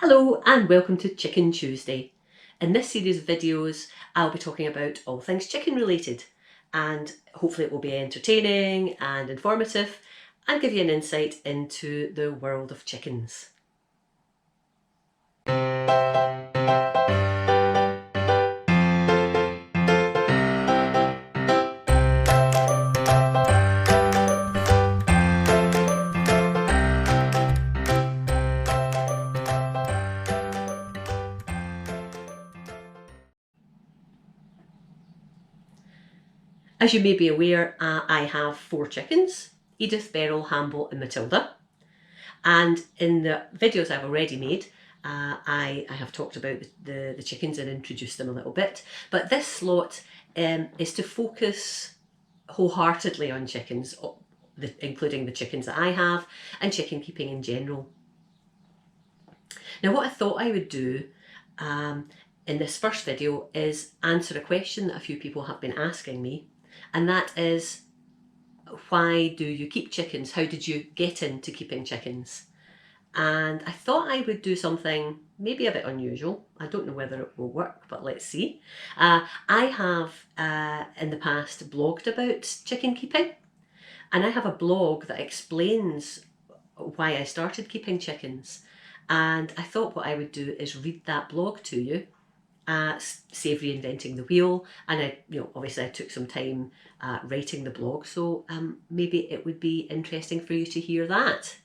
Hello and welcome to Chicken Tuesday. In this series of videos I'll be talking about all things chicken related, and hopefully it will be entertaining and informative and give you an insight into the world of chickens. As you may be aware, I have 4 chickens: Edith, Beryl, Hamble and Matilda. And in the videos I've already made, I have talked about the chickens and introduced them a little bit. But this slot is to focus wholeheartedly on chickens, including the chickens that I have and chicken keeping in general. Now, what I thought I would do in this first video is answer a question that a few people have been asking me, and that is, why do you keep chickens? How did you get into keeping chickens? And I thought I would do something maybe a bit unusual. I don't know whether it will work, but let's see. I have in the past blogged about chicken keeping, and I have a blog that explains why I started keeping chickens. And I thought what I would do is read that blog to you, save reinventing the wheel. And obviously I took some time writing the blog, so maybe it would be interesting for you to hear that.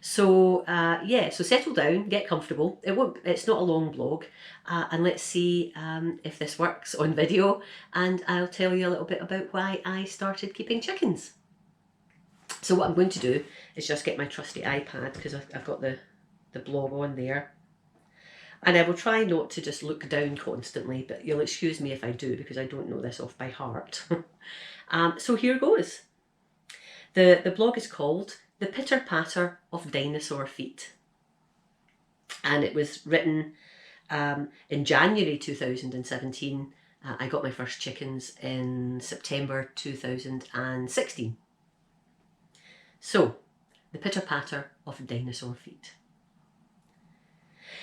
So so settle down, get comfortable. It's not a long blog, and let's see if this works on video, and I'll tell you a little bit about why I started keeping chickens. So what I'm going to do is just get my trusty iPad, because I've got the blog on there. And I will try not to just look down constantly, but you'll excuse me if I do, because I don't know this off by heart. So here goes. The blog is called The Pitter Patter of Dinosaur Feet. And it was written in January 2017. I got my first chickens in September 2016. So, The Pitter Patter of Dinosaur Feet.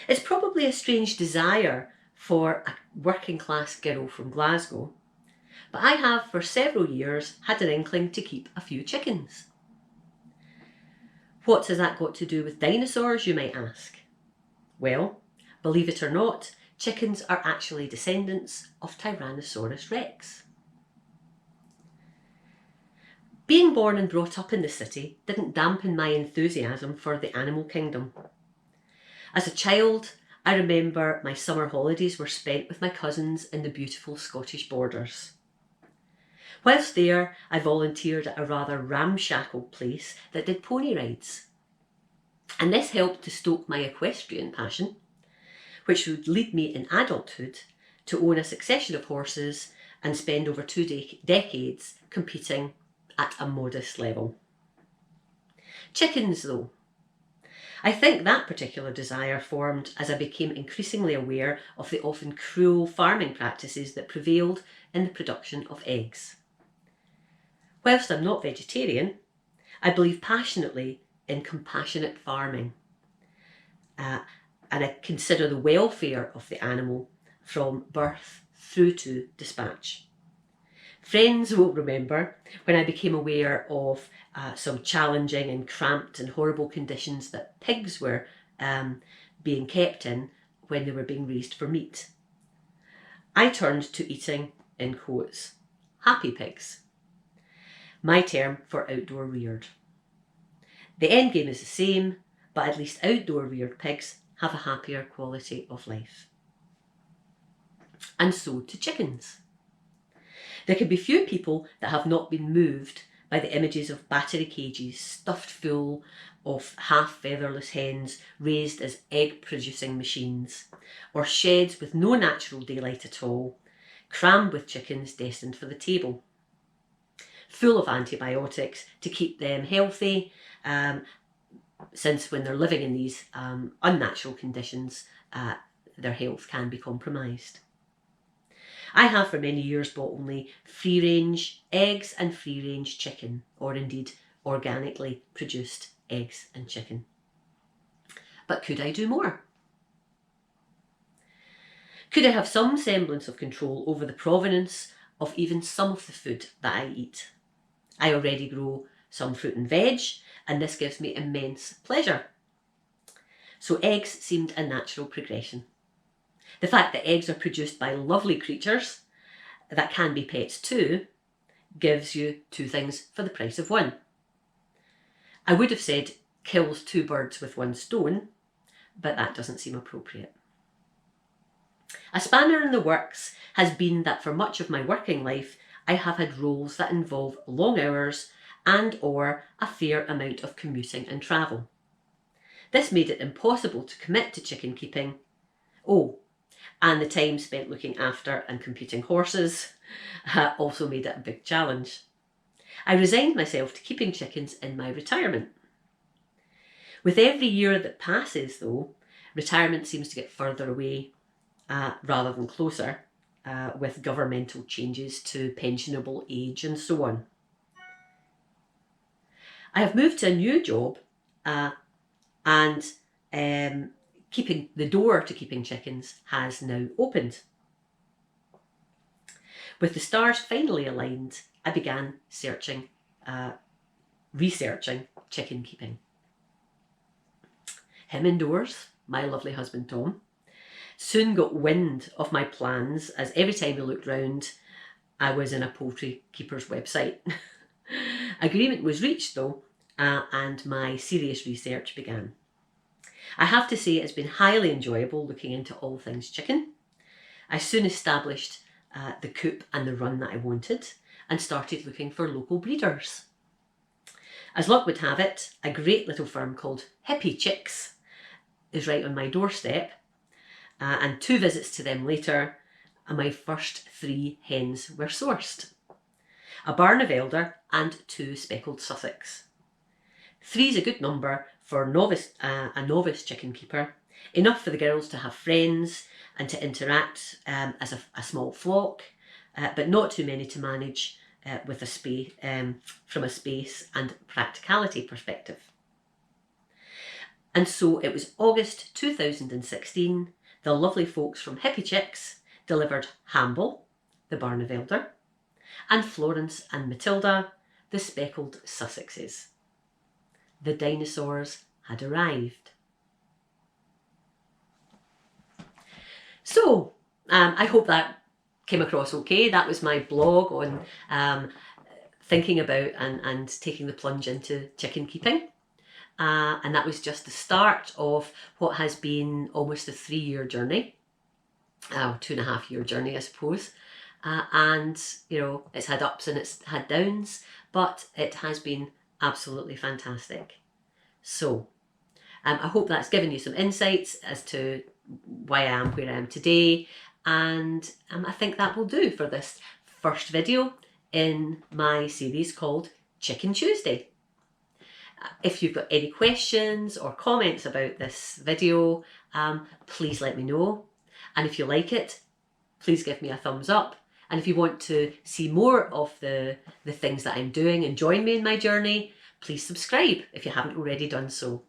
It's probably a strange desire for a working class girl from Glasgow, but I have for several years had an inkling to keep a few chickens. What has that got to do with dinosaurs, you might ask? Well, believe it or not, chickens are actually descendants of Tyrannosaurus rex. Being born and brought up in the city didn't dampen my enthusiasm for the animal kingdom. As a child, I remember my summer holidays were spent with my cousins in the beautiful Scottish borders. Whilst there, I volunteered at a rather ramshackle place that did pony rides. And this helped to stoke my equestrian passion, which would lead me in adulthood to own a succession of horses and spend over 2 decades competing at a modest level. Chickens, though. I think that particular desire formed as I became increasingly aware of the often cruel farming practices that prevailed in the production of eggs. Whilst I'm not vegetarian, I believe passionately in compassionate farming, and I consider the welfare of the animal from birth through to dispatch. Friends will remember when I became aware of some challenging and cramped and horrible conditions that pigs were being kept in when they were being raised for meat. I turned to eating, in quotes, happy pigs, my term for outdoor reared. The end game is the same, but at least outdoor reared pigs have a happier quality of life. And so to chickens. There can be few people that have not been moved by the images of battery cages stuffed full of half-featherless hens raised as egg-producing machines, or sheds with no natural daylight at all, crammed with chickens destined for the table, full of antibiotics to keep them healthy, since when they're living in these unnatural conditions, their health can be compromised. I have for many years bought only free-range eggs and free-range chicken, or indeed organically produced eggs and chicken. But could I do more? Could I have some semblance of control over the provenance of even some of the food that I eat? I already grow some fruit and veg, and this gives me immense pleasure. So eggs seemed a natural progression. The fact that eggs are produced by lovely creatures that can be pets too gives you two things for the price of one. I would have said kills two birds with one stone, but that doesn't seem appropriate. A spanner in the works has been that for much of my working life, I have had roles that involve long hours and/or a fair amount of commuting and travel. This made it impossible to commit to chicken keeping. Oh, and the time spent looking after and computing horses also made it a big challenge. I resigned myself to keeping chickens in my retirement. With every year that passes, though, retirement seems to get further away rather than closer, with governmental changes to pensionable age and so on. I have moved to a new job and keeping the door to keeping chickens has now opened. With the stars finally aligned, I began researching chicken keeping. Him indoors, my lovely husband Tom, soon got wind of my plans, as every time he looked round, I was in a poultry keeper's website. Agreement was reached though, and my serious research began. I have to say it's been highly enjoyable looking into all things chicken. I soon established the coop and the run that I wanted and started looking for local breeders. As luck would have it, a great little firm called Hippie Chicks is right on my doorstep, and 2 visits to them later, my first 3 hens were sourced. A Barn of Elder and 2 speckled Sussex. 3 is a good number for a novice chicken keeper, enough for the girls to have friends and to interact as a small flock, but not too many to manage with from a space and practicality perspective. And so it was August 2016, the lovely folks from Hippie Chicks delivered Hamble, the Barn of Elder, and Florence and Matilda, the speckled Sussexes. The dinosaurs had arrived. So, I hope that came across okay. That was my blog on thinking about and taking the plunge into chicken keeping. And that was just the start of what has been almost a 3-year journey, 2.5-year journey, I suppose. And, you know, it's had ups and it's had downs, but it has been absolutely fantastic. So, I hope that's given you some insights as to why I am where I am today. And I think that will do for this first video in my series called Chicken Tuesday. If you've got any questions or comments about this video, please let me know. And if you like it, please give me a thumbs up. And if you want to see more of the things that I'm doing and join me in my journey, please subscribe if you haven't already done so.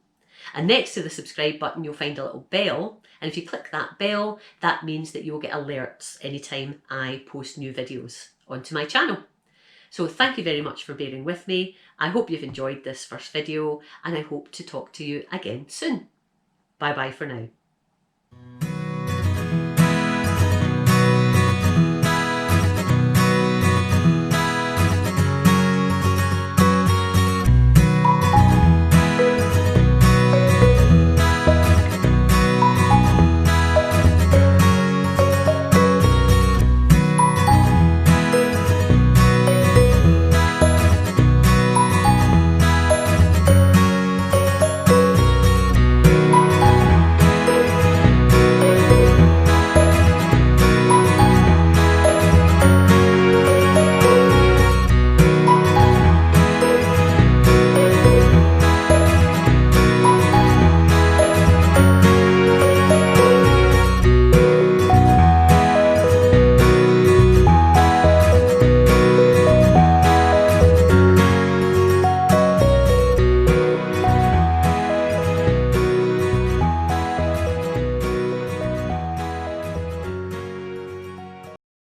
And next to the subscribe button, you'll find a little bell. And if you click that bell, that means that you'll get alerts anytime I post new videos onto my channel. So thank you very much for bearing with me. I hope you've enjoyed this first video, and I hope to talk to you again soon. Bye bye for now.